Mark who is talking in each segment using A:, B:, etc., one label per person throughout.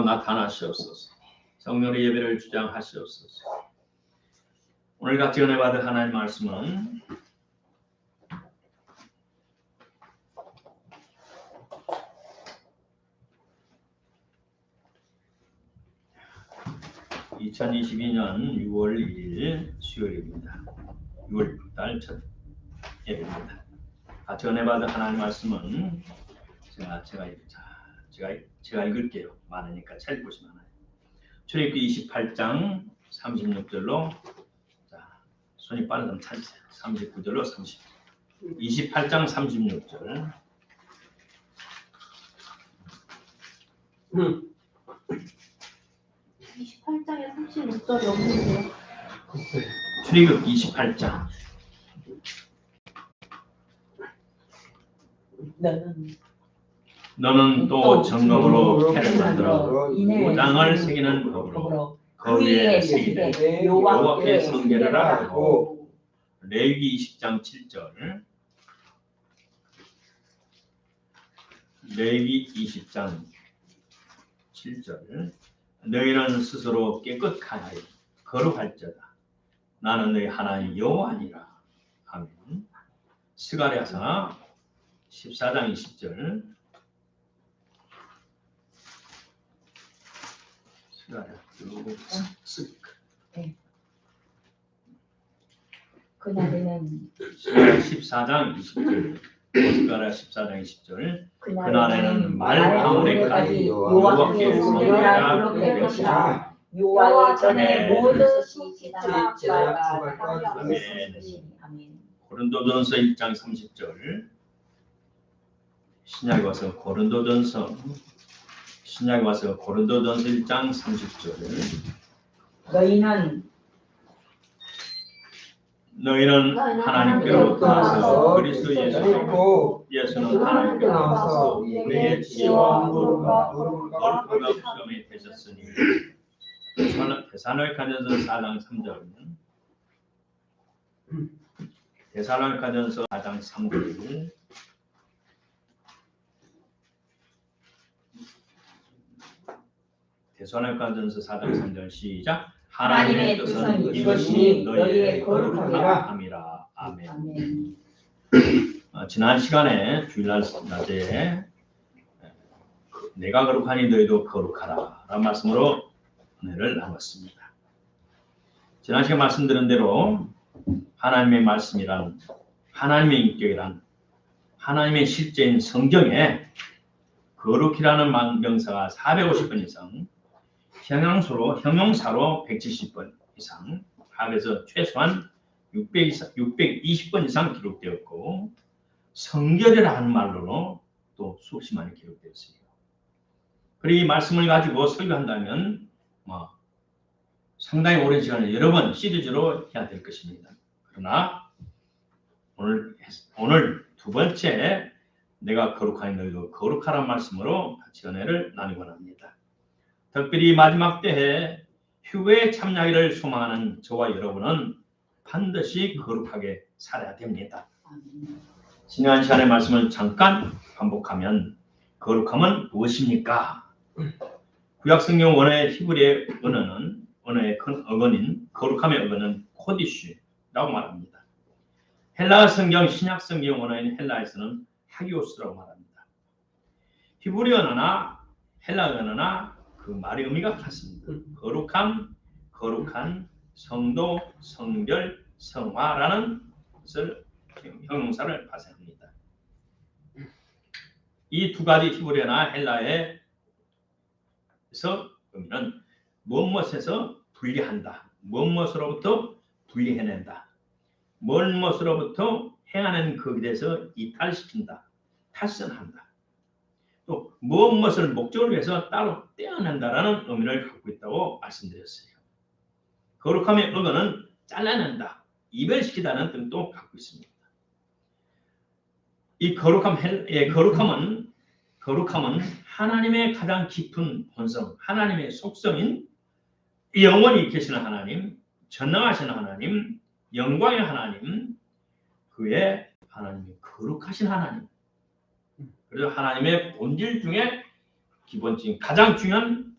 A: 나타나시옵소서. 성령의 예배를 주장하시옵소서. 오늘 같이 은혜 받은 하나님 말씀은 (2022년 6월 1일) 수요일입니다. 6월달 첫 예배입니다. 같이 은혜 받은 하나님 말씀은 제가 읽을게요. 많으니까 잘 읽고 싶으면 출애굽기 28장 36절로, 자, 손이 빠르면 찾으세요. 39절로 30. 28장 36절.
B: 28장에 36절이 없는데요.
A: 출애굽기 28장. 너는 또 정금으로 패를 만들어 도장을 새기는 법으로 그 위에 새기되 여호와께 성결을 하고. 레위기 20장 7절. 레위기 20장 7절. 너희는 스스로 깨끗하여 거룩할지어다. 나는 너희 하나님 여호와니라. 아멘. 스가랴서 14장 20절.
B: 그날에는
A: 14장 20절. 스가랴 14장 20절. 그날에는 말 아무데까지 여호와께 성결하라 그럴 것이라.
B: 여호와의 전에 모든 것이 지나가 아멘.
A: 고린도전서 1장 30절. 신약에 와서 고린도전서 1장 30절. 너희는 하나님께로부터 나서 그리스도 예수는 하나님께로 나서 우리의 지혜와 거룩함과 시험이 되셨으니. 데살로니가전서 4장 3절. 데살로니가전서 4장 3절. 데살로니가전서 4장 3절 시작. 하나님의 뜻은 이것이 너희의 거룩함이라. 아멘. 지난 시간에 주일날 낮에 내가 거룩하니 너희도 거룩하라 라는 말씀으로 은혜를 나눴습니다. 지난 시간 말씀드린 대로 하나님의 말씀이란, 하나님의 인격이란, 하나님의 실제인 성경에 거룩이라는 명사가 450번 이상, 형용사로 170번 이상, 합해서 최소한 620번 이상 기록되었고, 성결이라는 말로는 또 수없이 많이 기록되었어요. 그리고 이 말씀을 가지고 설교한다면 상당히 오랜 시간을 여러 번 시리즈로 해야 될 것입니다. 그러나 오늘 두 번째, 내가 거룩하니 너희도 거룩하라는 말씀으로 같이 은혜를 나누고 합니다. 특별히 마지막 때에 휴거에 참여하기를 소망하는 저와 여러분은 반드시 거룩하게 살아야 됩니다. 지난 시간의 말씀을 잠깐 반복하면, 거룩함은 무엇입니까? 구약성경 원어의 히브리의 언어의 큰 어근인 거룩함의 어근은 코디슈라고 말합니다. 헬라 성경, 신약 성경 원어인 헬라에서는 하기오스라고 말합니다. 히브리 언어나 헬라 언어나 그 말의 의미가 같습니다. 거룩함, 거룩한, 성도, 성결, 성화라는 것을 형용사를 발생합니다. 이 두 가지 히브리어나 헬라에서 의미는 무엇에서 분리한다, 무엇으로부터 분리해낸다, 무엇으로부터 행하는 것에 대해서 이탈시킨다, 탈선한다, 또 무엇을 목적을 위해서 따로 떼어낸다라는 의미를 갖고 있다고 말씀드렸어요. 거룩함의 어근은 잘라낸다, 이별시키다는 뜻도 갖고 있습니다. 이 거룩함은 하나님의 가장 깊은 본성, 하나님의 속성인 영원히 계시는 하나님, 전능하신 하나님, 영광의 하나님, 그의 하나님이 거룩하신 하나님. 그래서 하나님의 본질 중에 기본적인 가장 중요한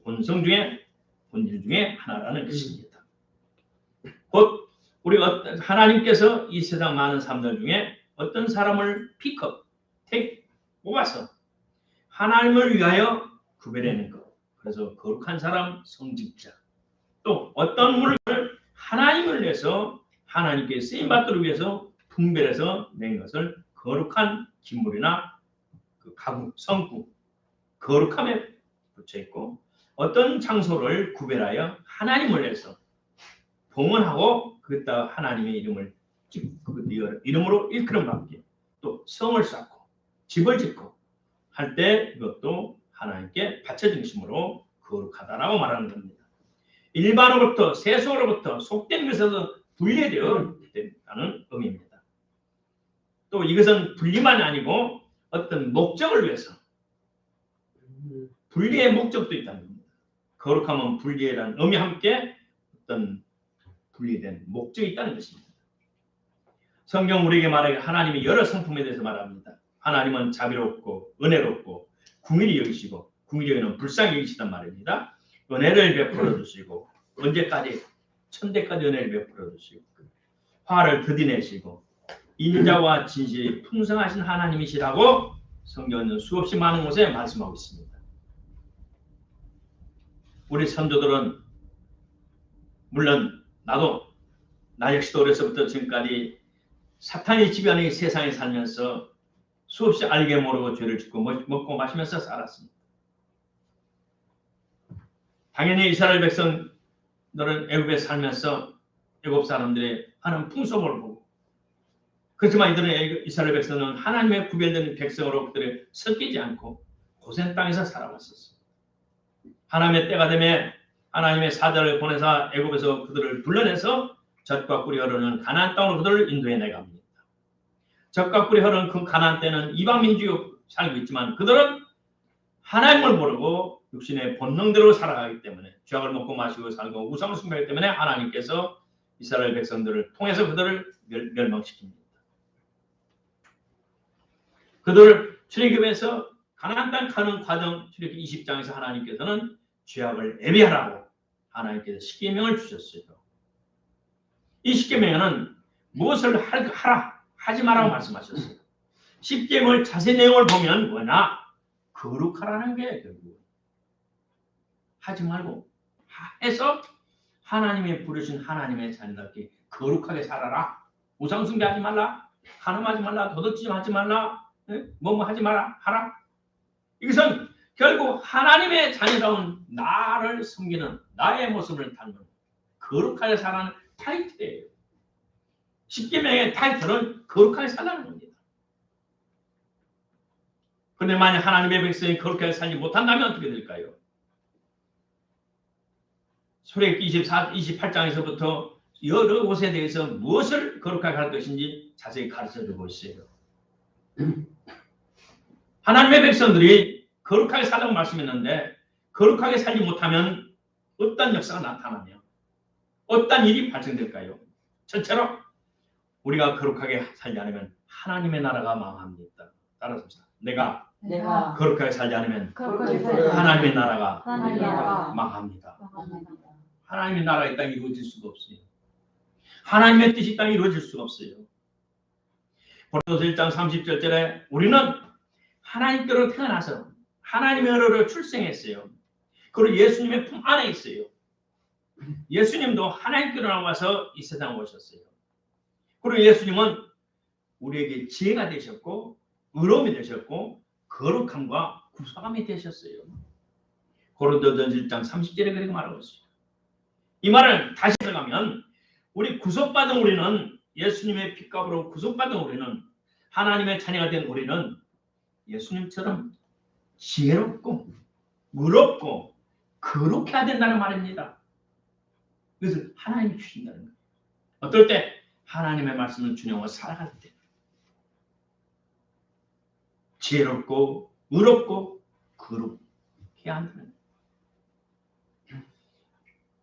A: 본질 중에 하나라는 것입니다. 곧 우리가 하나님께서 이 세상 많은 사람들 중에 어떤 사람을 뽑아서 하나님을 위하여 구별해낸 것. 그래서 거룩한 사람, 성직자. 또 어떤 물을 하나님을 위해서 하나님께 쓰임받도록 위해서 분별해서 낸 것을 거룩한 기물이나 그 가구, 성구, 거룩함에 붙여있고, 어떤 장소를 구별하여 하나님을 위해서 봉헌하고 그따 하나님의 이름으로 일컬음 받게, 또 성을 쌓고 집을 짓고 할 때 이것도 하나님께 바쳐진 것이므로 거룩하다라고 말하는 겁니다. 일반으로부터 세속으로부터 속된 것에서 분리되어 있다는 의미입니다. 또 이것은 분리만 아니고 어떤 목적을 위해서 분리의 목적도 있다는 겁니다. 거룩하면 분리라는 의미와 함께 어떤 분리된 목적이 있다는 것입니다. 성경 우리에게 말하기 하나님의 여러 성품에 대해서 말합니다. 하나님은 자비롭고 은혜롭고 긍휼히 여기시고 긍휼히 여기는 불쌍히 여기시단 말입니다. 은혜를 베풀어 주시고 언제까지 천대까지 은혜를 베풀어 주시고 화를 더디내시고 인자와 진실이 풍성하신 하나님이시라고 성경은 수없이 많은 곳에 말씀하고 있습니다. 우리 선조들은 물론 나 역시도 어려서부터 지금까지 사탄이 지배하는 이 세상에 살면서 수없이 알게 모르고 죄를 짓고 먹고 마시면서 살았습니다. 당연히 이스라엘 백성들은 애굽에 살면서 애굽 사람들의 하는 풍속을 보고, 그렇지만 이들은 이스라엘 백성은 하나님의 구별된 백성으로 그들이 섞이지 않고 고센 땅에서 살아왔었습니다. 하나님의 때가 되면 하나님의 사자를 보내서 애굽에서 그들을 불러내서 젖과 꿀이 흐르는 가나안 땅으로 그들을 인도해 내갑니다. 젖과 꿀이 흐르는 그 가나안 때는 이방 민족이 살고 있지만 그들은 하나님을 모르고 육신의 본능대로 살아가기 때문에 죄악을 먹고 마시고 살고 우상을 숭배하기 때문에 하나님께서 이스라엘 백성들을 통해서 그들을 멸망시킵니다. 그들을 출애굽에서 가나안 땅 가는 과정 출애굽기 20장에서 하나님께서는 죄악을 예비하라고 하나님께서 십계명을 주셨어요. 이 십계명에는 무엇을 하라 하지 말라고 말씀하셨어요. 십계명을 자세히 내용을 보면 뭐냐? 거룩하라는 게 결국 하지 말고 해서 하나님의 부르신 하나님의 자녀답게 거룩하게 살아라. 우상 숭배하지 말라. 간음하지 말라. 도둑질 하지 말라. 뭐뭐 하지 마라. 하라. 이것은 결국 하나님의 자녀다운 나를 섬기는 나의 모습을 닮은 거룩하게 살아가는 타이틀이에요. 십계명의 타이틀은 거룩하게 살라는 겁니다. 그런데 만약 하나님의 백성이 거룩하게 살지 못한다면 어떻게 될까요? 출애굽기 28장에서부터 여러 곳에 대해서 무엇을 거룩하게 할 것인지 자세히 가르쳐주고 있어요. 하나님의 백성들이 거룩하게 살라고 말씀했는데 거룩하게 살지 못하면 어떤 역사가 나타나며 어떤 일이 발생될까요? 첫째로 우리가 거룩하게 살지 않으면 하나님의 나라가 망합니다. 따라서 내가 거룩하게 살지 않으면 하나님의 나라가 망합니다. 하나님의 나라가 이 땅에 이루어질 수가 없어요. 하나님의 뜻이 이 땅에 이루어질 수가 없어요. 고린도서 1장 30절에 우리는 하나님께로 태어나서 하나님의 어려로 출생했어요. 그리고 예수님의 품 안에 있어요. 예수님도 하나님께로 나와서 이 세상에 오셨어요. 그리고 예수님은 우리에게 지혜가 되셨고 의로움이 되셨고 거룩함과 구속함이 되셨어요. 고린도전서 1장 30절에 그렇게 말하고 있어요. 이 말을 다시 들어가면 우리 구속받은 우리는 예수님의 핏값으로 구속받은 우리는 하나님의 자녀가 된 우리는 예수님처럼 지혜롭고 의롭고 거룩해야 된다는 말입니다. 그래서 하나님이 주신다는 거예요. 어떨 때? 하나님의 말씀을 준용하고 살아갈 때 지혜롭고 의롭고 거룩해야 한다는 거예요.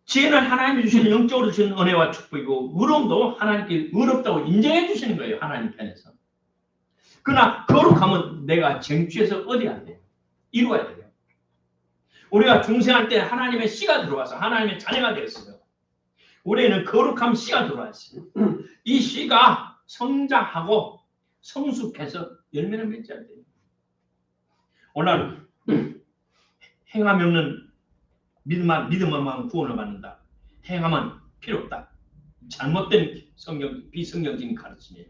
A: 지혜는 하나님이 주시는 영적으로 주시는 은혜와 축복이고 의로움도 하나님께 의롭다고 인정해 주시는 거예요. 하나님 편에서. 그러나 거룩함은 내가 쟁취해서 얻어야 돼요. 이루어야 돼요. 우리가 중생할 때 하나님의 씨가 들어와서 하나님의 자녀가 되었어요. 우리는 거룩함 씨가 들어왔어요. 이 씨가 성장하고 성숙해서 열매를 맺어야 돼요. 오늘 행함이 없는 믿음만 구원을 받는다. 행함은 필요 없다. 잘못된 비성경적인 가르침이에요.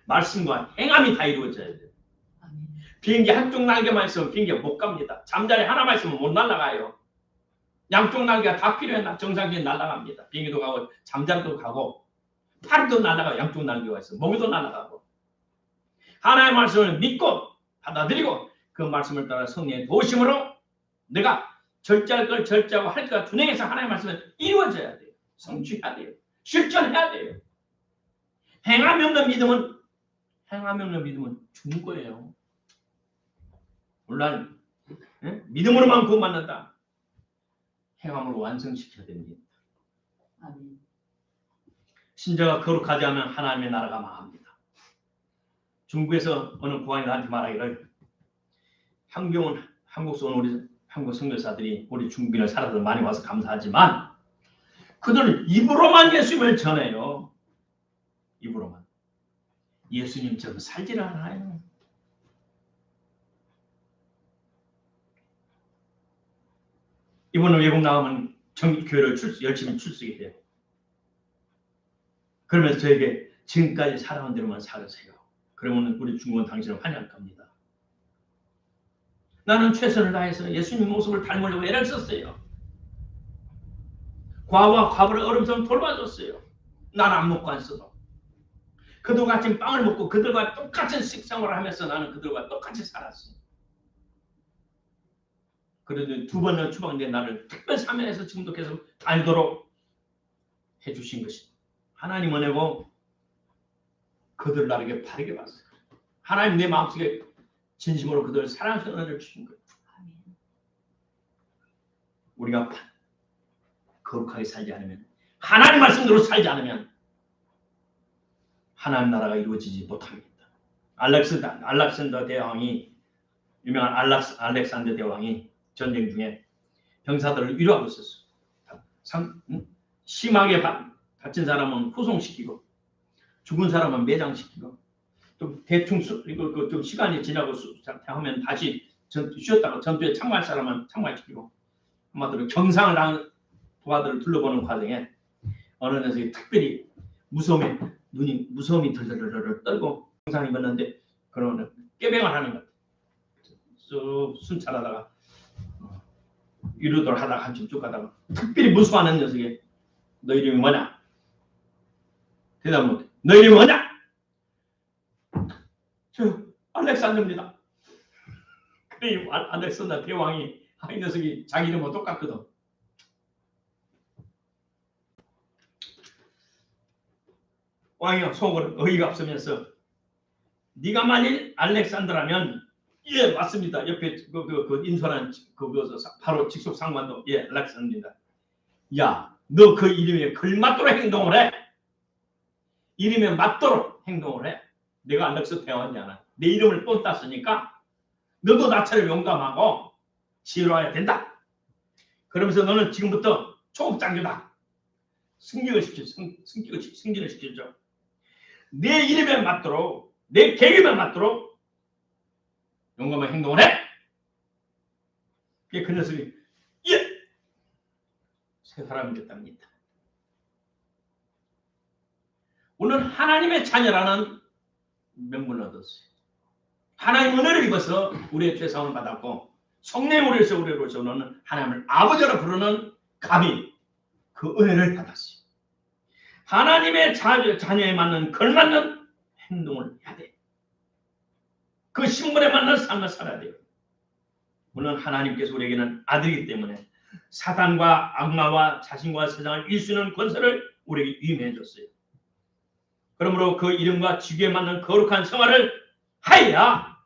A: 말씀과 행함이 다 이루어져야 돼요. 비행기 한쪽 날개만 있으면 비행기가 못 갑니다. 잠자리 하나만 있으면 못 날아가요. 양쪽 날개가 다 필요해. 정상적인 날아갑니다. 비행기도 가고 잠자리도 가고 파리도 날아가고 양쪽 날개가 있어. 모기도 날아가고. 하나님의 말씀을 믿고 받아들이고 그 말씀을 따라 성령의 도심으로 내가 절제할 걸 절제하고 할 걸 준행해서 하나님의 말씀을 이루어져야 돼요. 성취해야 돼요. 실천해야 돼요. 행함이 없는 믿음은 죽은 거예요. 물론 믿음으로만 구원받는다. 행함으로 완성시켜야 됩니다.
C: 아멘.
A: 신자가 거룩하지 않으면 하나님의 나라가 망합니다. 중국에서 어느 고관이 나한테 말하기를 한국에서 온 우리 한국 선교사들이 우리 중국인을 살아서 많이 와서 감사하지만 그들은 입으로만 예수님을 전해요. 입으로만. 예수님처럼 살지를 않아요. 이번에 외국 나가면 교회를 열심히 출석해요. 그러면서 저에게 지금까지 살아온 대로만 살으세요. 그러면 우리 중국은 당신을 환영할 겁니다. 나는 최선을 다해서 예수님 모습을 닮으려고 애를 썼어요. 과와 과부를 어려움을 돌봐줬어요. 나는 안 먹고 안 써도. 그들과 같이 빵을 먹고 그들과 똑같은 식생활을 하면서 나는 그들과 똑같이 살았어요. 그래도 두 번을 추방된 나를 특별 사면에서 지금도 계속 알도록 해주신 것이 하나님 은혜고 그들 나에게 바르게 봤어요. 하나님 내 마음속에 진심으로 그들을 사랑하는 은혜를 주신 거예요. 우리가 거룩하게 살지 않으면 하나님 말씀대로 살지 않으면 하나님 나라가 이루어지지 못합니다. 알렉산더 대왕이 유명한 알렉산더 대왕이 전쟁 중에 병사들을 위로하고 있었어요. 심하게 다친 사람은 후송시키고 죽은 사람은 매장시키고 좀 대충 좀 시간이 지나고 하면 다시 쉬었다가 전투에 참가할 사람은 참가시키고 한마디로 경상을 당한 부하들을 둘러보는 과정에 어느 녀석이 특별히 무서움이 덜덜덜 떨고 경상이 걷는데 그러면 깨병을 하는 것 쑥 순찰하다가 이루도록 하다가 한참 쭉 가다가 특별히 무서워하는 녀석이 너 이름이 뭐냐? 대답 못해. 너 이름이 뭐냐? 저 알렉산더입니다. 그래 알렉산더 대왕이 이 녀석이 자기 이름하고 똑같거든. 왕이 속으로 어이가 없으면서 네가 만일 알렉산더라면 예 맞습니다. 옆에 그 인솔한 바로 직속 상관도 예 알렉산더입니다. 야 너 그 이름에 걸맞도록 행동을 해. 이름에 맞도록 행동을 해. 내가 알렉산더 대왕이잖아. 내 이름을 또 땄으니까 너도 나처럼 용감하고 지혜로워야 된다. 그러면서 너는 지금부터 초급 장교다. 승진을 시키죠. 내 이름에 맞도록 내 계획에 맞도록 용감한 행동을 해. 그 녀석이 예! 새 사람이 됐답니다. 오늘 하나님의 자녀라는 명분을 얻었어요. 하나님 은혜를 입어서 우리의 죄사함을 받았고 성령의 우리에서 우리를 오는 하나님을 아버지로 부르는 감히 그 은혜를 받았어요. 하나님의 자녀에 맞는 걸맞는 행동을 해야 돼. 그 신분에 맞는 삶을 살아야 돼요. 물론 하나님께서 우리에게는 아들이기 때문에 사단과 악마와 자신과 세상을 이길 수 있는 권세를 우리에게 위임해 줬어요. 그러므로 그 이름과 직위에 맞는 거룩한 생활을 하여야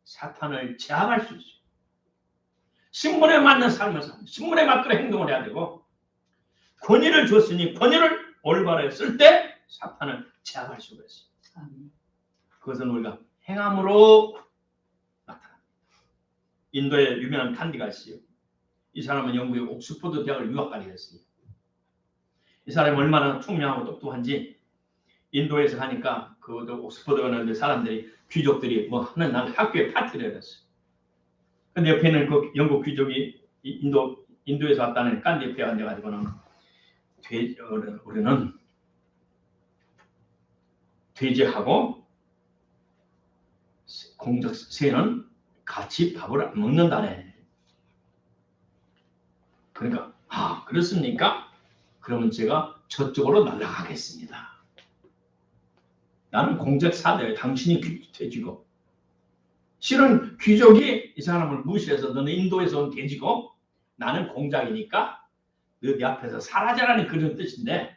A: 사탄을 제압할 수 있어요. 신분에 맞는 삶을 삽니다. 신분에 맞도록 행동을 해야 되고 권위를 줬으니 권위를 올바르게 쓸 때 사탄을 제압할 수가 있어요. 그것은 우리가 행함으로 나타납니다. 인도에 유명한 간디가 있어요. 이 사람은 영국의 옥스퍼드 대학을 유학까지 했어요. 이 사람이 얼마나 총명하고 똑똑한지 인도에서 가니까 그 옥스퍼드 가는데 사람들이 귀족들이 뭐 하는 날 학교에 파티를 했어요. 근데 옆에는 그 영국 귀족이 인도에서 왔다는 깐디 옆에 앉아가지고는 우리는 돼지하고 공적 새는 같이 밥을 안 먹는다네. 그러니까 그렇습니까? 그러면 제가 저쪽으로 날아가겠습니다. 나는 공적 사대에 당신이 돼지고. 실은 귀족이 이 사람을 무시해서 너는 인도에서 온 돼지고 나는 공작이니까 너 네 앞에서 사라져라는 그런 뜻인데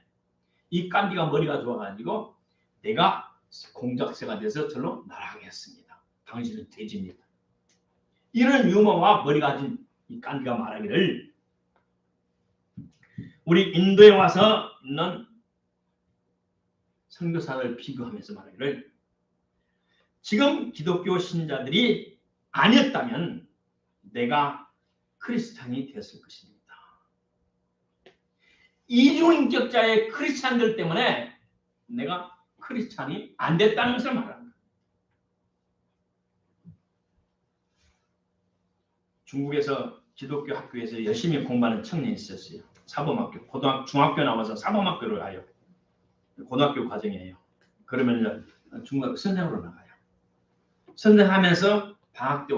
A: 이 깐디가 머리가 좋아가지고 내가 공작새가 돼서 절로 날아가겠습니다. 당신은 돼지입니다. 이런 유머와 머리가 가진 이 깐디가 말하기를 우리 인도에 와서 있는 선교사를 비교하면서 말하기를 지금 기독교 신자들이 아니었다면 내가 크리스찬이 됐을 것입니다. 이중인격자의 크리스찬들 때문에 내가 크리스찬이 안 됐다는 것을 말합니다. 중국에서 기독교 학교에서 열심히 공부하는 청년이 있었어요. 사범학교, 중학교 나와서 사범학교를 가요. 고등학교 과정이에요. 그러면 중학교 선생으로 나가요. 선생하면서 방학 때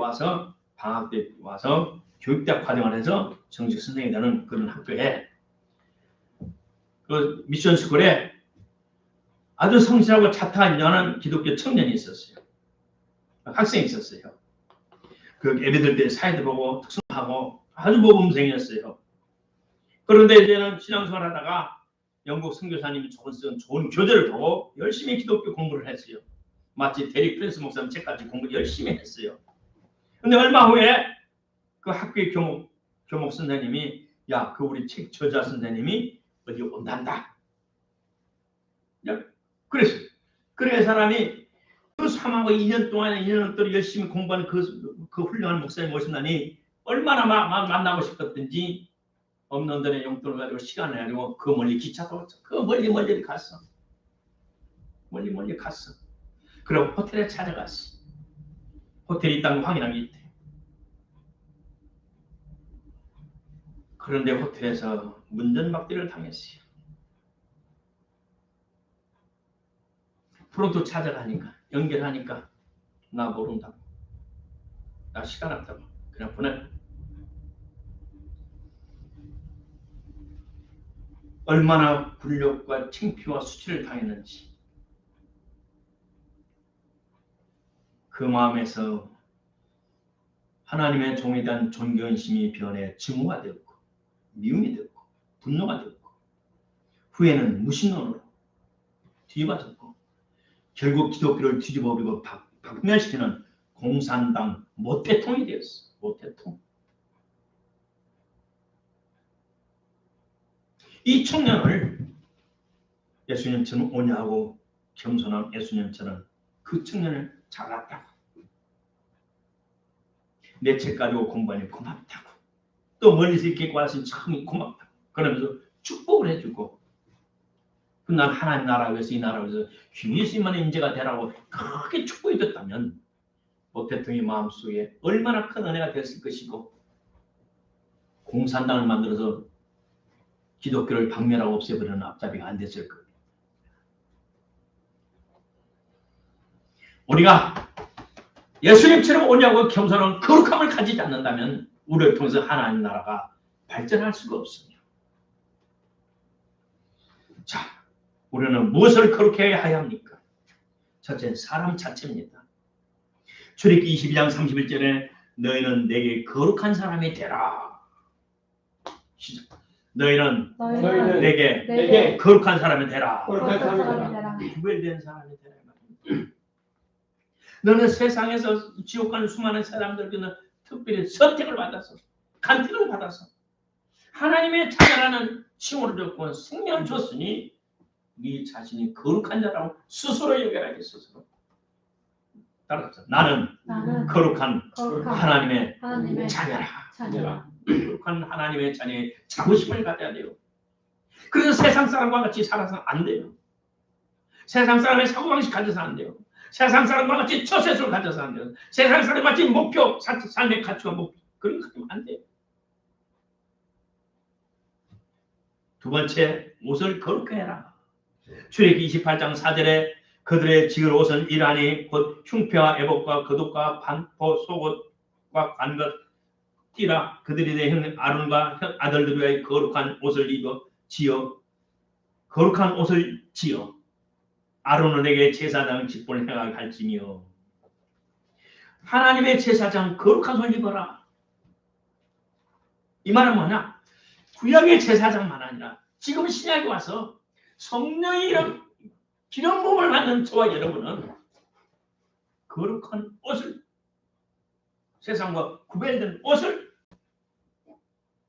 A: 와서 교육대학 과정을 해서 정식 선생이 되는 그런 학교에 그 미션 스쿨에 아주 성실하고 차타한 여는 기독교 청년이 있었어요. 학생이 있었어요. 그 예배들 때 사회도 보고 특성하고 아주 모범생이었어요. 그런데 이제는 신앙생활 하다가 영국 선교사님이 쓴 좋은 교재를 보고 열심히 기독교 공부를 했어요. 마치 데릭 프랜스 목사님 책까지 공부 열심히 했어요. 근데 얼마 후에 그 학교의 교목 선생님이 야, 그 우리 책 저자 선생님이 어디 온단다. 그랬어요. 그래 사람이 그 3하고 2년 동안 2년 동안 열심히 공부하는 그 훌륭한 목사님 모신다니 얼마나 만나고 싶었든지 없는 돈에 용돈을 가지고 시간을 가지고 그 멀리 기차 타고 그 멀리 갔어. 멀리 갔어. 그리고 호텔에 찾아갔어. 호텔이 있다는 거 확인한 게 있대. 그런데 호텔에서 문전박대를 당했어요. 프론트 찾아가니까 연결하니까 나 모른다고. 나 시간 없다고. 그냥 보내. 얼마나 굴욕과 창피와 수치를 당했는지 그 마음에서 하나님의 종에 대한 존경심이 변해 증오가 되었고 미움이 되었고 분노가 되었고 후에는 무신론으로 뒤집어졌고 결국 기독교를 뒤집어버리고 박멸시키는 공산당 모태통이 되었어. 모태통. 이 청년을 예수님처럼 온유하고 겸손한 예수님처럼 그 청년을 잘났다고 내 책 가지고 공부하니 고맙다고 또 멀리서 이렇게 와서 참 고맙다고 그러면서 축복을 해주고 난 하나님 나라 위해서 이 나라 위해서 예수님만의 인재가 되라고 그렇게 축복해 줬다면 모태통의 마음속에 얼마나 큰 은혜가 됐을 것이고 공산당을 만들어서 기독교를 박멸하고 없애버리는 앞잡이가 안 됐을 겁니다. 우리가 예수님처럼 온유하고 겸손한 거룩함을 가지지 않는다면 우리를 통해서 하나님 나라가 발전할 수가 없습니다. 자, 우리는 무엇을 거룩해야 합니까? 첫째는 사람 자체입니다. 출애굽기 22장 31절에 너희는 내게 거룩한 사람이 되라. 시작. 너희는 내게 거룩한 사람이 되라. 구별된 사람이 되라. 너는 세상에서 지옥 가는 수많은 사람들께는 특별히 선택을 받아서 간택을 받아서 하나님의 자녀라는 칭호를 줬고 생명을 줬으니 네 자신이 거룩한 자라고 스스로 여겨야지. 스스로. 따라서 나는 거룩한 하나님의 자녀라. 거룩한 하나님의 자녀의 자부심을 가져야 돼요. 그래서 세상 사람과 같이 살아서 안 돼요. 세상 사람의 사고방식 가져서 안 돼요. 세상 사람과 같이 처세술을 가져서 안 돼요. 세상 사람과 같이 목표, 삶의 가치와 목표 그런 거 가지면 안 돼요. 두 번째, 옷을 거룩하게 해라. 출애굽기 28장 4절에 그들의 지을 옷은 일하니 곧 흉패와 애복과 겉옷과 반포 속옷과 관것 띠라 그들이 내 형 아론과 아들들 위하여 거룩한 옷을 지어 거룩한 옷을 지어 아론에게 제사장 직분을 행하게 할지며. 하나님의 제사장 거룩한 옷을 입어라. 이 말은 뭐냐? 구약의 제사장만 아니라 지금 신약에 와서 성령의 이름 기름 부음을 받는 저와 여러분은 거룩한 옷을, 세상과 구별된 옷을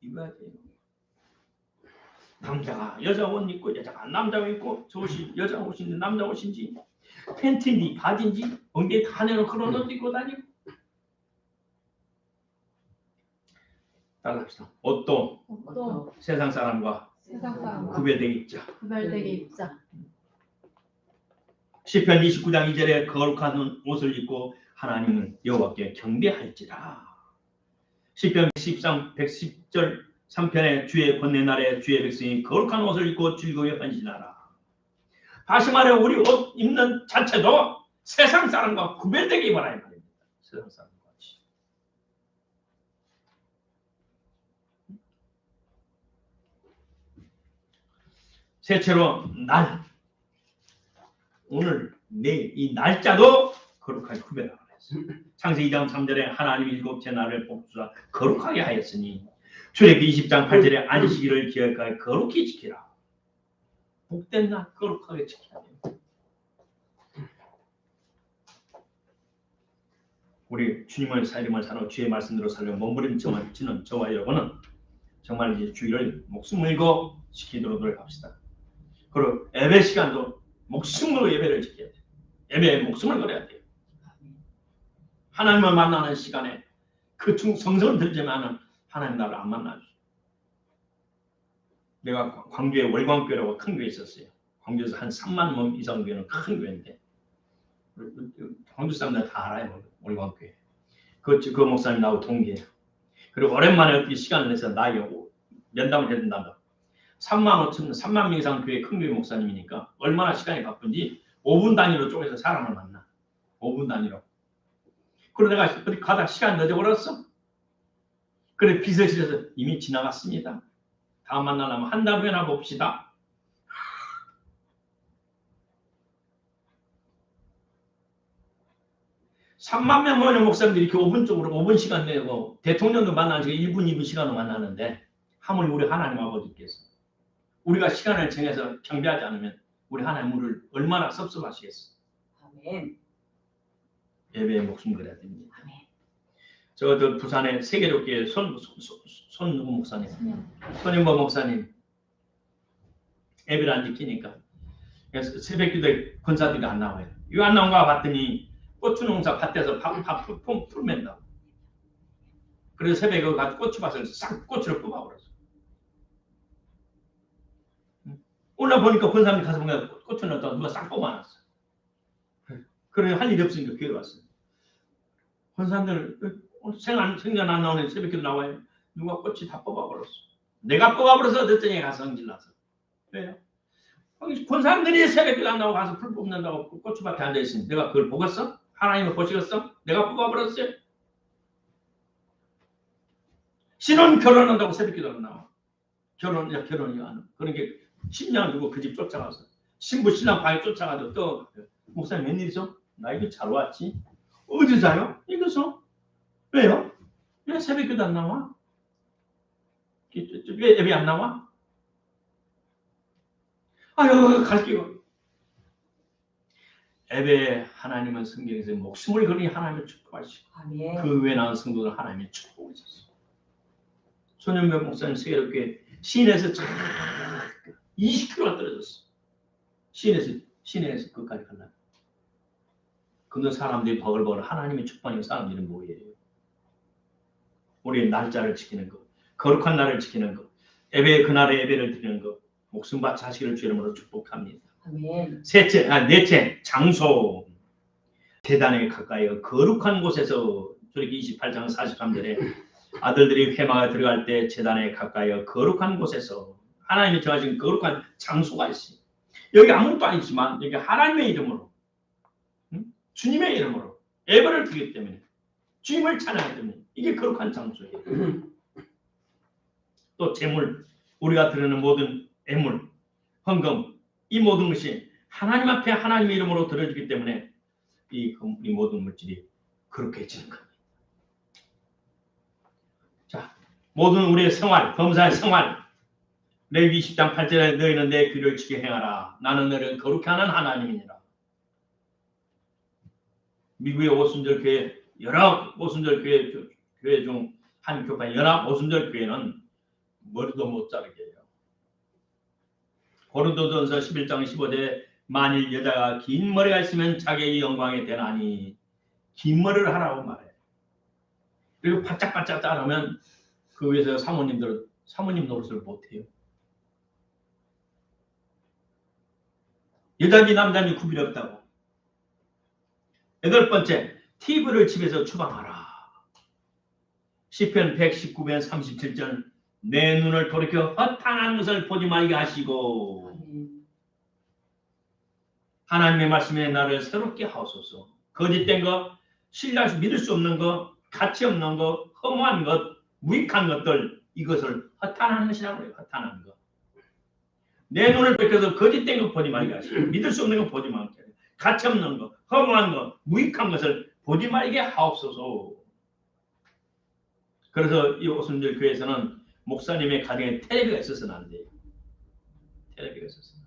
A: 입어야 돼요. 남자가 여자 옷 입고 여자가 남자 옷 입고, 저 옷이 여자 옷인지 남자 옷인지 팬티인지 바지인지 엉덩이에 다 내놓고 그런 옷 입고 다니고. 따라합시다. 옷도
B: 또
A: 세상 사람과
B: 세상 사람과
A: 구별되게 입자.
B: 구별되게 입자.
A: 시편 29장 2절에 거룩한 옷을 입고 하나님은 여호와께 경배할지라. 시편 110절 3편에 주의 권내 날에 주의 백성이 거룩한 옷을 입고 즐거이 헌신하라. 다시 말해 우리 옷 입는 자체도 세상 사람과 구별되게 입어라 이 말입니다. 세상 사람과 같이. 셋째로 날, 오늘 내일 이 날짜도 거룩하게 구별하라 했어요. 창세기 2장 3절에 하나님이 일곱째 날을 복주사 거룩하게 하였으니 출애굽기 20장 8절에 안식일을 기억하여 거룩히 지키라. 복된 날 거룩하게 지켜야 돼요. 우리 주님의 삶을 살아 주의 말씀대로 살려 몸부림치는 저와 여러분은 정말 이제 주의를 목숨 걸고 지키도록 노력합시다. 그리고 예배 시간도 목숨으로 예배를 지켜야 돼요. 예배에 목숨을 걸어야 돼요. 하나님을 만나는 시간에 그 성성을 들지만은 하나님 나를 안 만나죠. 내가 광주에 월광교회라고 큰 교회 있었어요. 광주에서 한 3만 명 이상 교회는 큰 교회인데 광주 사람들 다 알아요. 월광교회. 그 목사님 나하고 동기예요. 그리고 오랜만에 어떻게 시간을 내서 나에게 면담을 해준단다. 3만 명 이상 교회 큰 교회 목사님이니까 얼마나 시간이 바쁜지 5분 단위로 쪼개서 사람을 만나. 5분 단위로. 그리고 내가 어디 가다 시간 늦어버렸어. 그래 비서실에서 이미 지나갔습니다. 다음 만나려면 한 달 후에나 봅시다. (3만 명) 모이는 목사님들이 이렇게 5분 쪽으로 5분 시간 내고 대통령도 만나는 시간 1분 2분 시간으로 만나는데 하물며 우리 하나님 아버지께서 우리가 시간을 정해서 경배하지 않으면 우리 하나님 우리를 얼마나 섭섭하시겠어.
B: 아멘.
A: 예배에 목숨 걸어야 됩니다.
B: 아멘.
A: 저도 부산의 세계롭게 손 누구 목사님? 손인보 목사님 예배를 안 지키니까 그래서 새벽기도에 권사들이 안 나와요. 왜 안 나온가 봤더니 고추 농사 밭에서 밥 풀맨다고. 그래서 새벽에 가서 고추밭을 싹 고추를 뽑아버렸어. 오늘 보니까 권사님 가서 보니까 고추 넣었다가 누가 싹 뽑아놨어. 그래 할 일이 없으니까 교회 왔어요. 권사님들 생전 안 나오는 새벽기도 나와요. 누가 꽃이 다 뽑아버렸어. 내가 뽑아버려서 늦저녁에 가서 성질나서. 왜요? 권사님들이 새벽기도 안 나오고 가서 풀 뽑는다고 고추밭에 앉아있으니 내가 그걸 보겠어? 하나님을 보시겠어? 내가 뽑아버렸어요. 신혼 결혼한다고 새벽기도 안 나와. 결혼이 안 해. 그러니까 신랑 누구 그 집 쫓아가서 신부 신랑 방에 쫓아가서 또 목사님 웬일이죠? 나 이거 잘 왔지? 어디 자요? 이거서 왜요? 왜 새벽기도 안 나와? 왜 예배 안 나와? 아유 갈게요. 예배에 하나님은 성경에서 목숨을 걸으니 하나님을 축복하시고
B: 아멘.
A: 그 외에 나온 성도들 하나님의 축복을 주셨어. 손영배 목사님 세계롭게 시내에서 쫙 20km가 떨어졌어. 시내에서 끝까지 갈라. 근데 사람들이 버글버글 하나님의 축복하는 사람들은 뭐예요? 우리의 날짜를 지키는 것. 거룩한 날을 지키는 것, 예배 그날의 예배를 드리는 것, 목숨 바쳐 자식을 주 이름으로 축복합니다.
B: 아멘.
A: 넷째, 장소. 제단에 가까이 거룩한 곳에서 출애굽기 28장 43절에 아들들이 회막에 들어갈 때 제단에 가까이 거룩한 곳에서 하나님이 정하신 거룩한 장소가 있어요. 여기 아무것도 아니지만 여기 하나님의 이름으로, 주님의 이름으로 예배를 드리기 때문에, 주님을 찬양하기 때문에 이게 거룩한 장소예요. 또 재물, 우리가 드리는 모든 애물, 헌금, 이 모든 것이 하나님 앞에 하나님의 이름으로 드려지기 때문에 이 모든 물질이 거룩해지는 겁니다. 자, 모든 우리의 생활, 범사의 생활, 레위기 20장 8절에 너희는 내 규례를 지켜 행하라. 나는 너를 거룩히 하는 하나님이니라. 미국의 오순절 교회, 연합 오순절 교회 중 한 교파 연합 오순절 교회는 머리도 못 자르게 해요. 고린도전서 11장 15절에 만일 여자가 긴 머리가 있으면 자기의 영광이 되나니, 긴 머리를 하라고 말해요. 그리고 바짝바짝 자르면 그 위에서 사모님 노릇을 못해요. 여자인지 남자인지 구분이 없다고. 8번째, TV를 집에서 추방하라. 시편 119편 37절, 내 눈을 돌이켜 허탄한 것을 보지 말게 하시고, 하나님의 말씀에 나를 새롭게 하옵소서. 거짓된 것, 신뢰할 믿을 수 없는 것, 가치 없는 것, 허무한 것, 무익한 것들, 이것을 허탄한 것이라고 해요. 허탄한 것. 내 눈을 뺏겨서 거짓된 것 보지 말게 하시고, 믿을 수 없는 것 보지 말게 하시고, 가치 없는 것, 허무한 것, 무익한 것을 보지 말게 하옵소서. 그래서 이 오순절 교회에서는 목사님의 가정에 텔레비가 있어서는 안 돼요. 텔레비가 있어서는.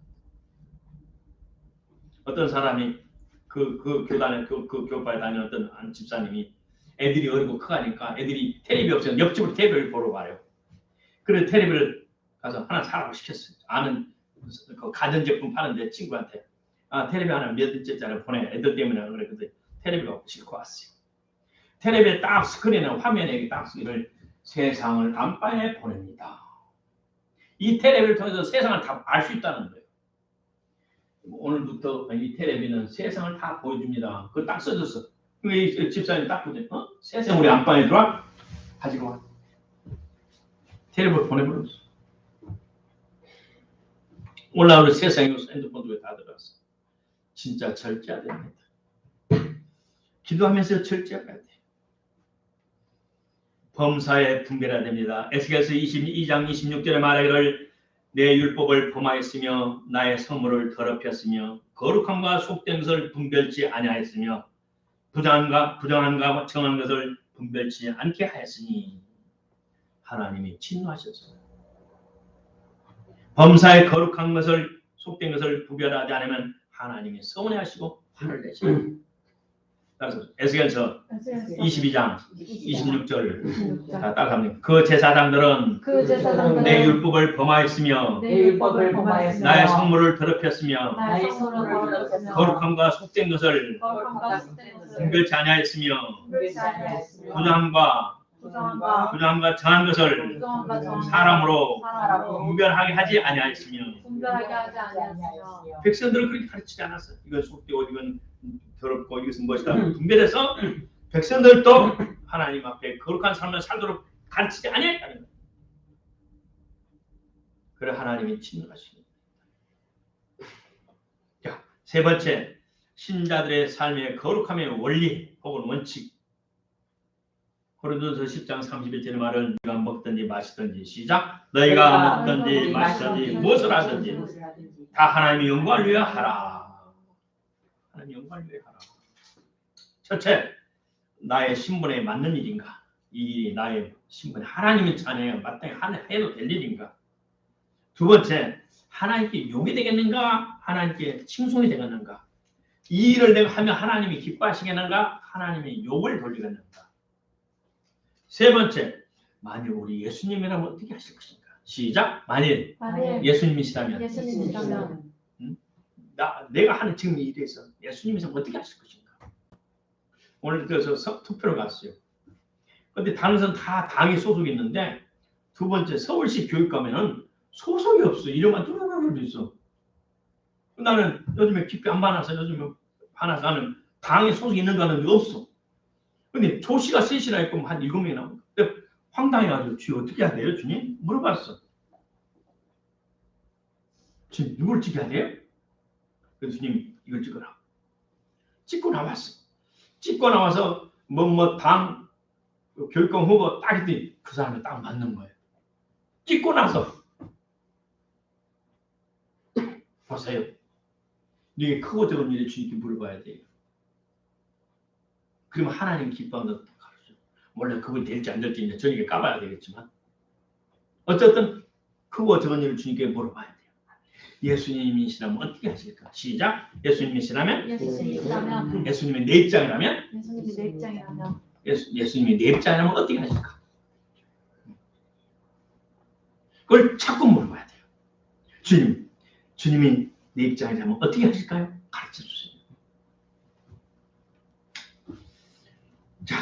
A: 어떤 사람이 그 교단에 그 교파에 다니는 어떤 집사님이 애들이 어리고 커가니까 애들이 텔레비 없으면 옆집으로 텔레비를 보러 가요. 그래서 텔레비를 가서 하나 사라고 시켰어요. 아는 그 가전제품 파는데 친구한테 텔레비 하나 몇 인치짜리 보내. 애들 때문에 그래. 근데 텔레비가 싣고 왔어요. 텔레비에 딱 스크린에 화면에 딱 이걸 세상을 안방에 보냅니다. 이 텔레비를 통해서 세상을 다 알 수 있다는 거예요. 오늘부터 이 텔레비는 세상을 다 보여줍니다. 그거 딱 써줬어. 이 집사님 딱 보죠. 세상 우리 안방에 들어와? 가지고 와. 텔레비를 보내버렸어. 올라오는 세상에 핸드폰도 다 들어왔어. 진짜 절제해야 됩니다. 기도하면서 절제해야 돼. 범사에 분별해야 됩니다. 에스겔서 22장 26절에 말하기를 내 율법을 범하였으며 나의 성물을 더럽혔으며 거룩함과 속된 것을 분별치 아니하였으며 부정함과 정한 것을 분별치 않게 하였으니 하나님이 진노하셨어요. 범사의 거룩한 것을 속된 것을 구별하지 않으면 하나님이 서운해하시고 화를 내십니다. 그래서 에스겔서 22장 26절 따라합니다. 그 제사장들은 내 율법을 범하였으며 나의 성물을 더럽혔으며 거룩함과 속된 것을 분별치 아니하였으며 부정함과 정한 것을 사람으로 분별하게 하지 아니하였으며 백성들을 그렇게 가르치지 않았어요. 이건 속되고 이건 더럽고 이것은 무엇이다 분별해서 백성들도 하나님 앞에 거룩한 삶을 살도록 가르치지 아니했다는 거예요. 그래 하나님이 진노하십니다. 자, 세 번째, 신자들의 삶의 거룩함의 원리 혹은 원칙. 고린도전서 10장 31절의 말은 너희가 먹든지 마시든지 시작. 너희가 먹든지 마시든지 무엇을 하든지 다 하나님의 영광을 위하여 하라. 하나님의 영광을 위하여 하라. 첫째, 나의 신분에 맞는 일인가? 이 일이 나의 신분에 하나님의 찬양에 마땅히 해도 될 일인가? 두 번째, 하나님께 용이 되겠는가? 하나님께 칭송이 되겠는가? 이 일을 내가 하면 하나님이 기뻐하시겠는가? 하나님의 욕을 돌리겠는가? 세 번째, 만일 우리 예수님이라면 어떻게 하실 것인가? 시작. 만일 예수님이시라면 내가 하는 지금 이 일에서 예수님이시면 어떻게 하실 것인가? 오늘 그래서 투표를 갔어요. 근데 다른 사람 다 당에 소속이 있는데 두 번째, 서울시 교육감에는 소속이 없어. 이름만 뚜루루루 있어. 나는 요즘에 깊이 안 봐놔서 요즘에 봐놔서 나는 당에 소속이 있는 거는 없어. 근데 조씨가 셋이나 있고 한 7명이 나오고. 황당해가지고 주님 어떻게 해야 돼요? 주님? 물어봤어. 주님 누굴 찍어야 돼요? 그래서 주님 이걸 찍어라. 찍고 나왔어. 찍고 나와서 당 교육감 후보 딱 했더니 그 사람이 딱 맞는 거예요. 찍고 나서 보세요. 이게 크고 적은 일에 주님께 물어봐야 돼요. 그러면 하나님 기뻐하는 가르쳐. 원래 그분이 될지 안 될지 이제 저녁에 까봐야 되겠지만 어쨌든 크고 적은 일을 주님께 물어봐야 돼요. 예수님이시라면 어떻게 하실까? 시작. 예수님이시라면 예수님의 내 입장이라면 예수님의 내 입장이라면 어떻게 하실까? 그걸 자꾸 물어봐야 돼요. 주님이 내 입장이라면 어떻게 하실까요? 가르쳐 주세요. 자,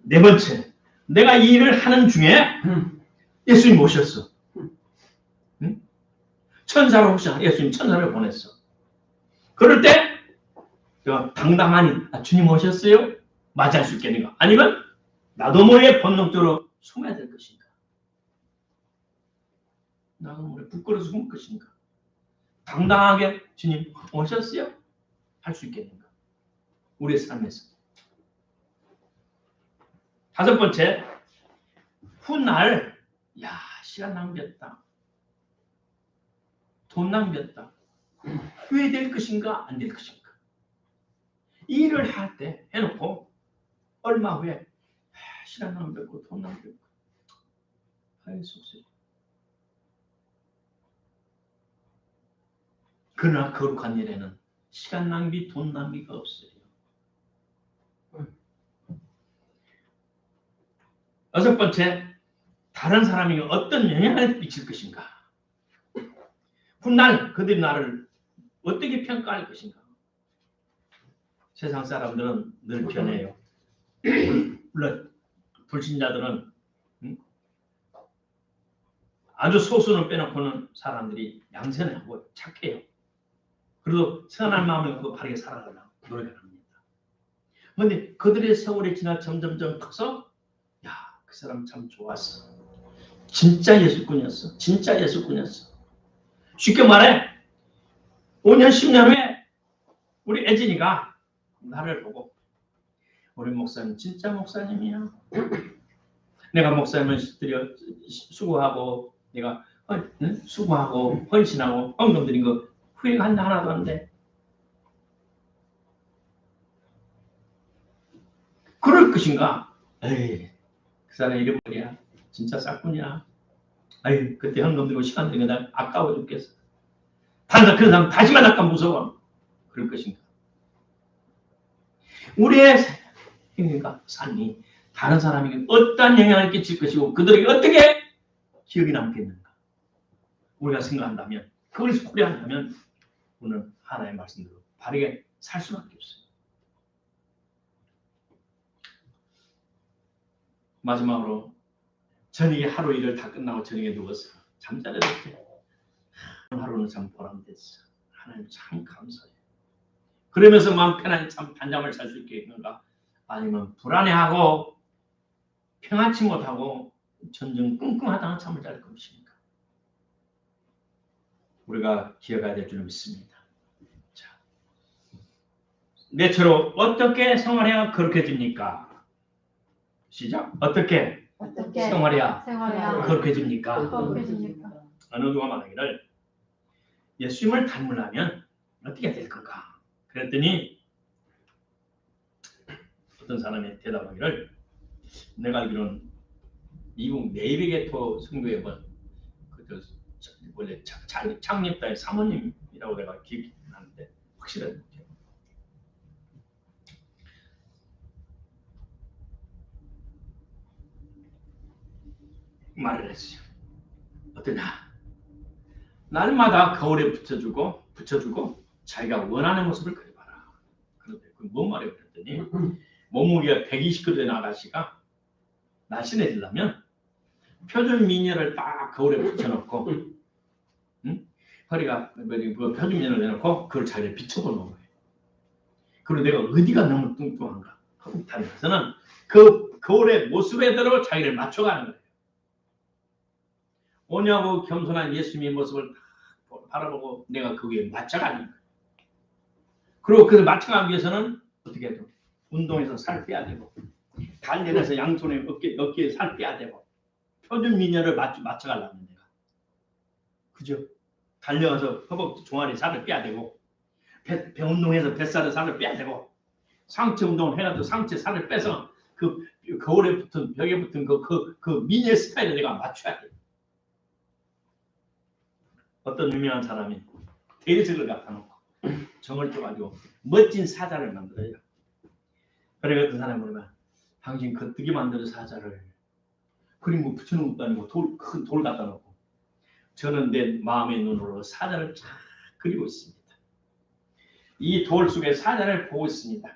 A: 네 번째, 내가 이 일을 하는 중에 예수님 오셨어. 응? 천사로 혹시 예수님 천사를 보냈어. 그럴 때 당당하니 주님 오셨어요? 맞이할 수 있겠는가? 아니면 나도 모르게 본능적으로 숨어야 될 것인가? 나도 모르게 부끄러워서 숨을 것인가? 당당하게 주님 오셨어요? 할 수 있겠는가? 우리의 삶에서. 다섯 번째, 훗날 시간 낭비했다. 돈 낭비했다. 후회될 것인가? 안 될 것인가? 이 일을 할 때 해놓고 얼마 후에 시간 낭비했고 돈 낭비했고 속쓰리. 그러나 거룩한 일에는 시간 낭비, 돈 낭비가 없어요. 여섯 번째, 다른 사람에게 어떤 영향을 미칠 것인가? 훗날 그들이 나를 어떻게 평가할 것인가? 세상 사람들은 늘 변해요. 물론 불신자들은 아주 소수는 빼놓고는 사람들이 양선하고 착해요. 그래도 선한 마음을 갖고 바르게 살아가려고 노력을 합니다. 그런데 그들의 세월이 지나 점점점 커서 그 사람 참 좋았어. 진짜 예수꾼이었어. 진짜 예수꾼이었어. 쉽게 말해 5년 10년 후에 우리 애진이가 나를 보고 우리 목사님 진짜 목사님이야. 내가 목사님을 수고하고 내가 수고하고 헌신하고 헌금 드린 거 후회가 하나도 안 돼. 그럴 것인가? 에이, 그 사람 이름 뭐야? 진짜 싹군이야. 아유, 그때 헌금 드리고 시간 드린 거 아까워 죽겠어. 단사 그런 사람 다시 만날까 무서워. 그럴 것인가? 우리의 삶이 다른 사람에게 어떠한 영향을 끼칠 것이고 그들에게 어떻게 기억이 남겠는가? 우리가 생각한다면 그걸 고려한다면 우리는 하나님의 말씀대로 바르게 살 수밖에 없어요. 마지막으로 저녁에 하루 일을 다 끝나고 저녁에 누워서 잠자려 들 때 하루는 참 보람됐어. 하나님 참 감사해. 그러면서 마음 편안히 참 단잠을 잘 수 있겠는가? 아니면 불안해하고 평안치 못하고 점점 끙끙하다가 잠을 잘 것입니까? 우리가 기억해야 될 줄 믿습니다. 자, 내처럼 어떻게 생활해야 거룩해집니까? 시작. 어떻게 생활해야 거룩해집니까? 어느 누가 말하기를 예수님을 닮으려면 어떻게 해야 될 건가? 그랬더니 어떤 사람이 대답하기를 내가 알기로는 미국 네이비게이터 선교회 원래 창립자의 사모님이라고 내가 기억이 나는데 확실하지 못해요. 말을 했어요. 어떠냐? 날마다 거울에 붙여주고 자기가 원하는 모습을 그려봐라. 그런데 뭔 말이에요? 그랬더니 몸무게가 120kg의 아가씨가 날씬해지려면 표준 미녀를 딱 거울에 붙여놓고, 응? 허리가 그 표준 미녀를 내놓고 그걸 자기를 비춰보는 거예요. 그리고 내가 어디가 너무 뚱뚱한가 하면서는 그 거울의 모습에대로 자기를 맞춰가는 거예요. 온유하고 겸손한 예수님의 모습을 바라보고 내가 거기에 맞춰가는 거예요. 그리고 그걸 맞춰가기 위해서는 어떻게 해도 운동해서 살 빼야 되고, 단련해서 양손에 어깨에 살 빼야 되고, 표준 미녀를 맞춰가려면 내가, 그죠? 달려가서 허벅지 종아리 살을 빼야 되고, 배 운동해서 뱃살에 살을 빼야 되고, 상체 운동을 해가지고 상체 살을 빼서 그 거울에 붙은 벽에 붙은 그 미녀 스타일을 내가 맞춰야 돼. 어떤 유명한 사람이 대리석을 갖다 놓고 정을 떠가지고 멋진 사자를 만들어요. 그래 어떤 사람이 물으면, 당신 겉뜨기 만드는 사자를 그림 뭐 붙여놓은 것도 아니고 큰 돌 갖다 놓고, 저는 내 마음의 눈으로 사자를 쫙 그리고 있습니다. 이 돌 속에 사자를 보고 있습니다.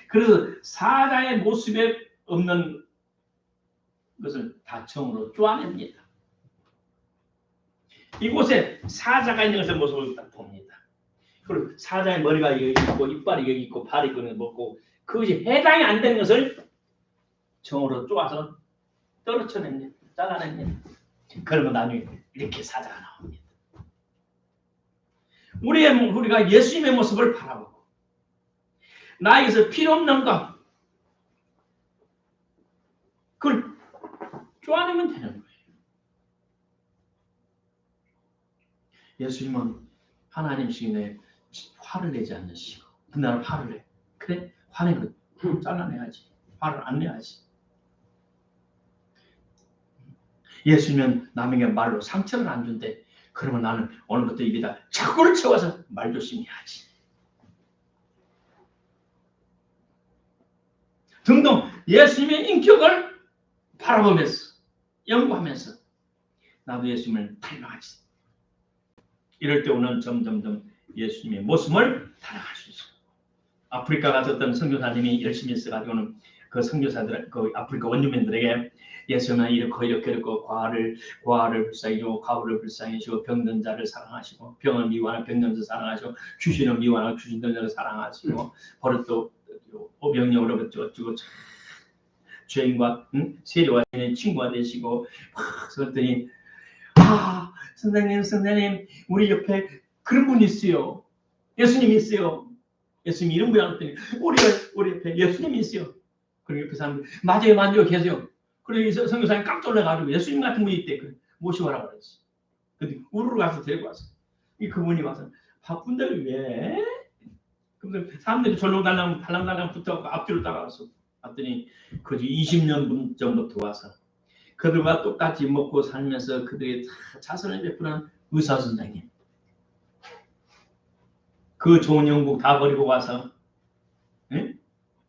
A: 그래서 사자의 모습에 없는 것을 다 정으로 쪼아냅니다. 이곳에 사자가 있는 것의 모습을 딱 봅니다. 그리고 사자의 머리가 여기 있고 이빨이 여기 있고 발이 그냥 먹고, 그것이 해당이 안 되는 것을 정으로 쪼아서 떨어쳐냅니다. 잘라냅니다. 그러면 나중에 이렇게 사자가 나옵니다. 우리가 예수님의 모습을 바라보고 나에게서 필요 없는 것, 그걸 쪼아내면 되는 거예요. 예수님은 하나님이시기에 화를 내지 않으시고, 나는 화를 내. 그래? 화내면 잘라내야지. 화를 안 내야지. 예수님은 남에게 말로 상처를 안 준대. 그러면 나는 오늘부터 입에다 자꾸를 채워서 말조심해야지. 등등 예수님의 인격을 바라보면서 연구하면서 나도 예수님을 닮아가지. 이럴 때 오늘 점점점 예수님의 모습을 닮아갈 수 있어요. 아프리카 가서 어떤 선교사님이 열심히 써가지고는 그 선교사들, 그 아프리카 원주민들에게 예수님은 이렇게 과를 불쌍히시고 가부를 불쌍히시고 병든 자를 사랑하시고 병을 미워하는 병든 자를 사랑하시고 귀신을 미워하는 귀신든 자를 사랑하시고 버릇도 오병이어로 어쩌고 죄인과 세리와 친구가 되시고 그랬더니, 선생님 우리 옆에 그런 분이 있어요. 예수님이 있어요. 예수님 이름 뭐야 그랬더니 우리 옆에 예수님이 있어요. 그리고 옆에 사람들 맞아요 계세요. 그리고 선교사님 깜짝 놀라가지고 예수님 같은 분이 있대. 모시고 오라고 그랬어. 근데 우르르 가서 데리고 왔어. 그분이 와서 바쁜데 왜? 근데 사람들이 절로 달랑달랑 붙어갖고 앞뒤로 따라왔어. 봤더니 거기 20년 전부터 와서 그들과 똑같이 먹고 살면서 그들의 자선을 베푸는 의사 선생님. 그 좋은 영국 다 버리고 와서, 응?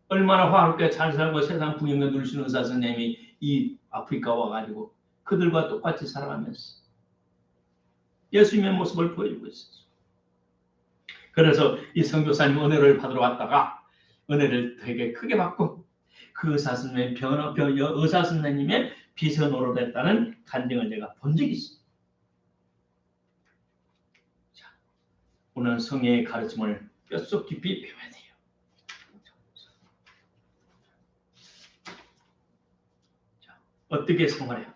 A: 얼마나 화롭게 잘 살고 세상 풍경을 누리시는 의사 선생님이 이 아프리카 와가지고 그들과 똑같이 살아가면서 예수님의 모습을 보여주고 있었어요. 그래서 이 선교사님 은혜를 받으러 왔다가 은혜를 되게 크게 받고 그 의사 선생님의 의사 선생님의 비서 노릇했다는 간증을 제가 본 적이 있습니다. 자, 오늘 성령의 가르침을 뼛속 깊이 배워야 돼요. 자, 어떻게 생활해요?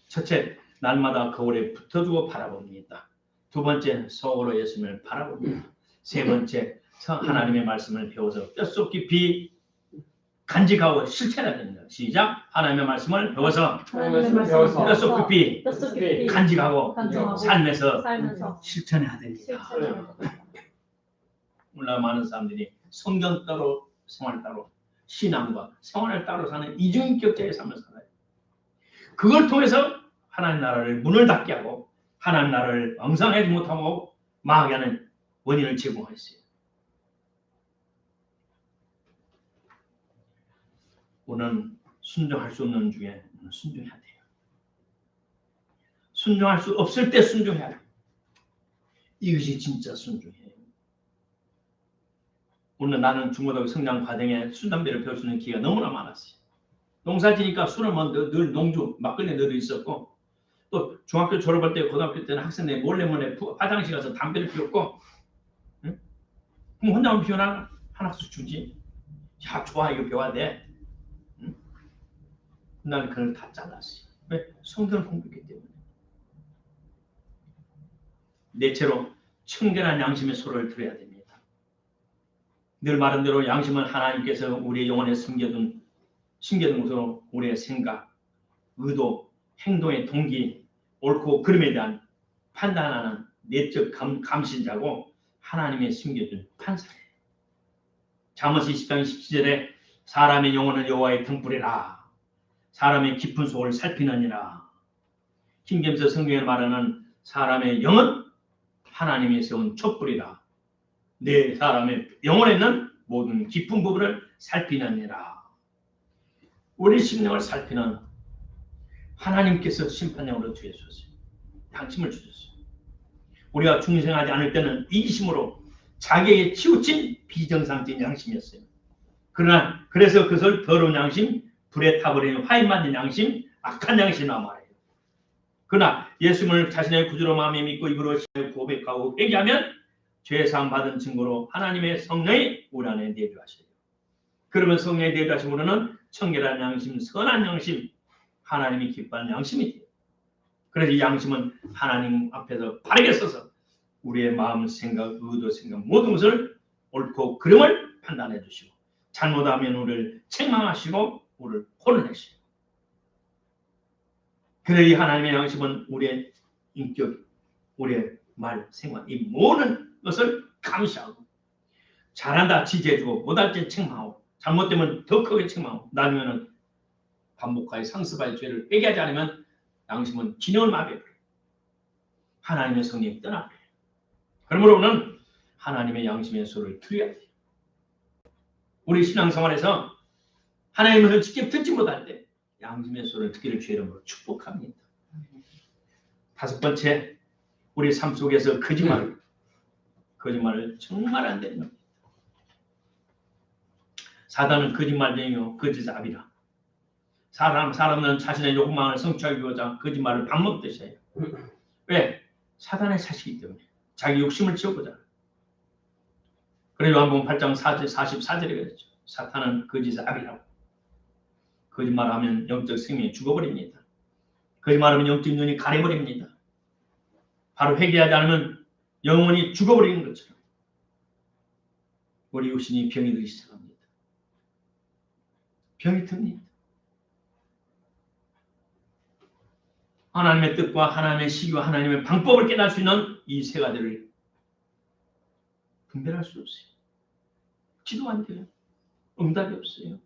A: 첫째, 날마다 거울에 붙어주고 바라봅니다. 두 번째, 속으로 예수님을 바라봅니다. 세 번째, 하나님의 말씀을 배워서 뼛속 깊이 간직하고 실천해야 됩니다. 시작. 하나님의 말씀을 배워서 뼛속 깊이 간직하고 삶에서 실천해야 됩니다. 물론 많은 사람들이 성경 따로 생활 따로 신앙과 생활을 따로 사는 이중인격자의 삶을 살아요. 그걸 통해서 하나님 나라를 문을 닫게 하고 하나님 나라를 왕성하지 못하고 망하게 하는 원인을 제공했어요. 오늘은 순종할 수 없는 중에 순종해야 돼요. 순종할 수 없을 때 순종해야 돼요. 이것이 진짜 순종이에요. 오늘 나는 중고등학교 성장 과정에 순담배를 배울 수 있는 기회가 너무나 많았어요. 농사지니까 술은 뭐 늘 농주 막걸리 늘 있었고 또 중학교 졸업할 때 고등학교 때는 학생들이 몰래 화장실 가서 담배를 피웠고 응? 그럼 혼자만 피우나 하나씩 주지. 야 좋아 이거 배워야 돼. 응? 나는 그걸 다 잘랐어요. 왜? 성경 공부했기 때문에. 넷째로 청결한 양심의 소리를 들어야 됩니다. 늘 말한 대로 양심은 하나님께서 우리의 영혼에 숨겨둔 것으로 우리의 생각, 의도, 행동의 동기, 옳고 그름에 대한 판단하는 내적 감신자고 하나님의 숨겨둔 판사예요. 잠언 20장 17절에 사람의 영혼은 여호와의 등불이라 사람의 깊은 속을 살피느니라. 킹제임스 성경에 말하는 사람의 영은 하나님이 세운 촛불이라 내 사람의 영혼에 있는 모든 깊은 부분을 살피느니라. 우리 심령을 살피는 하나님께서 심판장으로 주셨어요. 양심을 주셨어요. 우리가 중생하지 않을 때는 이기심으로 자기에게 치우친 비정상적인 양심이었어요. 그러나 그래서 그것을 더러운 양심, 불에 타버리는 화인 맞는 양심, 악한 양심이라 말해요. 그러나 예수님을 자신의 구주로 마음에 믿고 입으로 고백하고 회개하면 죄사함 받은 증거로 하나님의 성령이 우리 안에 내주하셔요. 그러면 성령이 내주하심으로는 청결한 양심, 선한 양심, 하나님이 기뻐하는 양심이 돼요. 그래서 이 양심은 하나님 앞에서 바르게 서서 우리의 마음, 생각, 의도, 생각 모든 것을 옳고 그름을 판단해 주시고 잘못하면 우리를 책망하시고 우리를 혼내시고 그래 이 하나님의 양심은 우리의 인격, 우리의 말, 생각 이 모든 것을 감시하고 잘한다 지지해주고 못할 때 책망하고 잘못되면 더 크게 책망하고 나중에는 반복하여 상습할 죄를 회개하지 않으면 양심은 진영을 마비해버려요. 하나님의 성령이 떠나버려요. 그러므로 우리는 하나님의 양심의 소리를 들어야 돼요. 우리 신앙생활에서 하나님의 소리를 직접 듣지 못할 때 양심의 소리를 듣기를 주의 이름으로 축복합니다. 다섯 번째, 우리 삶 속에서 거짓말을 정말 안 되는 겁니다. 사단은 거짓말쟁이요 거짓아비라. 사람은 자신의 욕망을 성취하기 위해서 거짓말을 밥 먹듯이 해요. 왜? 사단의 자식이기 때문에. 자기 욕심을 채우고자. 그래서 요한복음 8장 44절에 그랬죠. 사탄은 거짓아비라고. 거짓말하면 영적 생명이 죽어버립니다. 거짓말하면 영적 눈이 가려버립니다. 바로 회개하지 않으면 영혼이 죽어버리는 것처럼 우리 육신이 병이 들기 시작합니다. 병이 듭니다. 하나님의 뜻과 하나님의 시기와 하나님의 방법을 깨달을 수 있는 이 세 가지를 분별할 수 없어요. 지도 안 돼요. 응답이 없어요.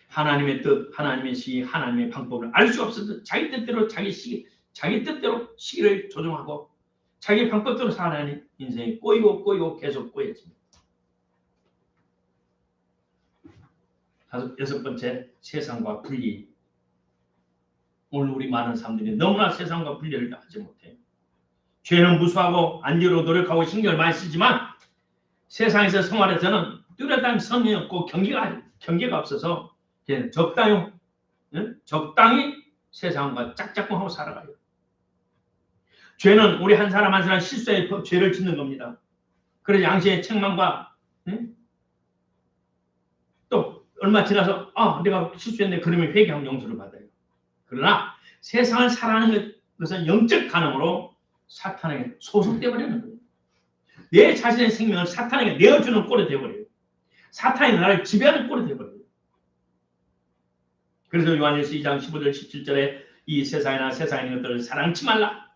A: 하나님의 뜻, 하나님의 시기, 하나님의 방법을 알 수 없어서 자기 뜻대로 자기 뜻대로 시기를 조정하고 자기 방법대로 살아가는 인생이 꼬이고 계속 꼬여집니다. 여섯 번째, 세상과 분리. 오늘 우리 많은 사람들이 너무나 세상과 분리를 하지 못해요. 죄는 무수하고 안지로 노력하고 신경을 많이 쓰지만 세상에서 생활에서는 뚜렷한 선이 없고 경계가 없어서 적당히 세상과 짝짝꿍하고 살아가요. 죄는 우리 한 사람 한 사람 실수에 죄를 짓는 겁니다. 그래서 양심의 책망과 또 얼마 지나서 내가 실수했네 그러면 회개하면 용서를 받아요. 그러나 세상을 살아가는 것은 영적 간음으로 사탄에게 소속되어 버리는 거예요. 내 자신의 생명을 사탄에게 내어주는 꼴이 되어버려요. 사탄이 나를 지배하는 꼴이 되어버려요. 그래서 요한일서 2장 15절 17절에 이 세상이나 세상의 것들을 사랑치 말라.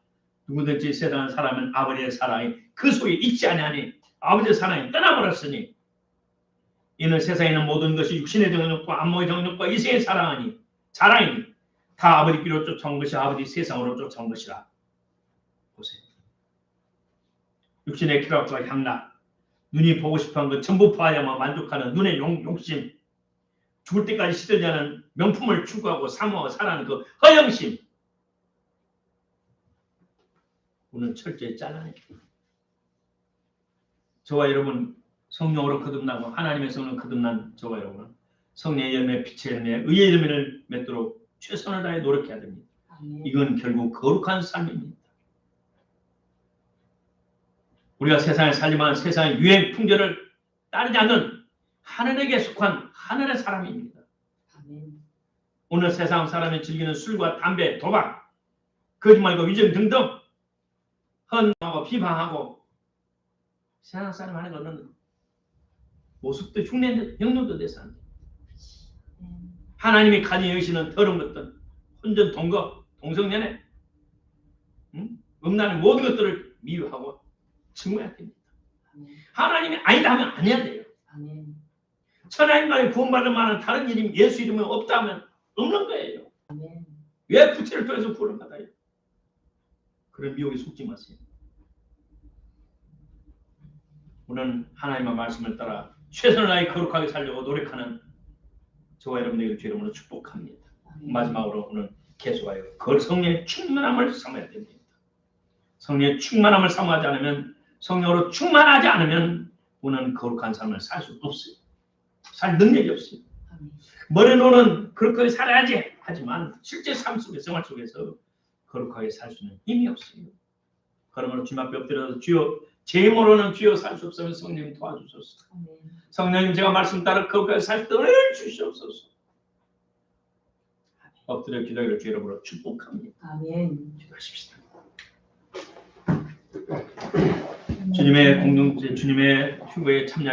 A: 누구든지 세상을 사랑하면 아버지의 사랑이 그 속에 있지 아니하니 아버지의 사랑이 떠나버렸으니 이는 세상에 있는 모든 것이 육신의 정욕과 안목의 정욕과 이생의 자랑이니 다 아버지께로 쫓아온 것이 아버지 세상으로 쫓아온 것이라. 보세요. 육신의 쾌락과 향락, 눈이 보고 싶어하는 것 전부 파하야만 만족하는 눈의 욕심, 죽을 때까지 시들지 않은 명품을 추구하고 사모하고 살아가는 그 허영심, 우리는 철저히 잘라내요. 저와 여러분 성령으로 거듭나고 하나님의 성령 거듭난 저와 여러분은 성령의 열매, 빛의 열매, 의의 열매를 맺도록 최선을 다해 노력해야 됩니다.
B: 아멘.
A: 이건 결국 거룩한 삶입니다. 우리가 세상에 살지만 세상의 유행 풍조를 따르지 않는 하늘에게 속한 하늘의 사람입니다.
B: 아멘.
A: 오늘 세상 사람이 즐기는 술과 담배, 도박, 거짓말과 위증 등등 헌하고 비방하고 세상 사람 하는 거는 모습도 흉내 형용도 돼서 안 돼. 하나님이 가진 여기시는 더러운 것들, 혼전, 동거, 동성연애, 음란의 모든 것들을 미워하고 증오해야 됩니다.
B: 아멘.
A: 하나님이 아니다 하면 안 해야 돼요.
B: 아멘.
A: 천하인간이 구원받을 만한 다른 이름 예수 이름이 없다 하면 없는 거예요.
B: 아멘.
A: 왜 부채를 통해서 구원을 받아요? 그런 미혹에 속지 마세요. 오늘 하나님의 말씀을 따라 최선을 다해 거룩하게 살려고 노력하는 저와 여러분에게 주의 이름으로 축복합니다.
B: 아멘.
A: 마지막으로 오늘 계속하여 성령의 충만함을 삼아야 됩니다. 성령의 충만함을 삼아하지 않으면, 성령으로 충만하지 않으면 우리는 거룩한 삶을 살 수 없어요. 살 능력이 없어요.
B: 아멘.
A: 머리로는 거룩하게 살아야지 하지만 실제 삶 속에, 생활 속에서 거룩하게 살 수는 힘이 없어요. 그러므로 주님 앞에 엎드려서 주여, 제 힘으로는 주여 살 수 없으면 성령님 도와주소서.
B: 아멘.
A: 성령님 제가 말씀 따라 거룩하게 살 수 있도록 은혜를 주시옵소서. 엎드려 기도하기를 주의 이름으로 축복합니다.
B: 아멘.
A: 기도하십시다. 주님의 공동체, 주님의 휴거에 참여